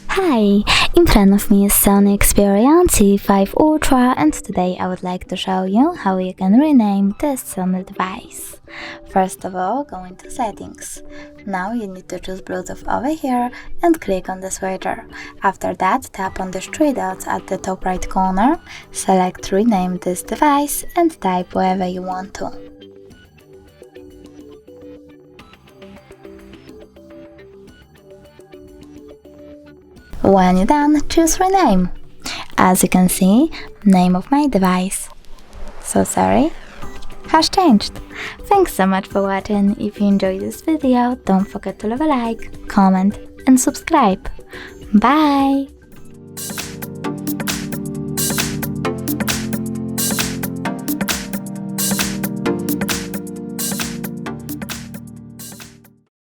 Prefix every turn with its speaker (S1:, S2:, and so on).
S1: Hi, in front of me is SONY Xperia C5 Ultra, and today I would like to show you how you can rename this Sony device. First of all, go into settings. Now you need to choose Bluetooth over here and click on the switcher. After that, tap on the three dots at the top right corner, select rename this device and type whatever you want to. When you're done, choose rename. As you can see, name of my device. So sorry, has changed. Thanks so much for watching. If you enjoyed this video, don't forget to leave a like, comment and subscribe. Bye!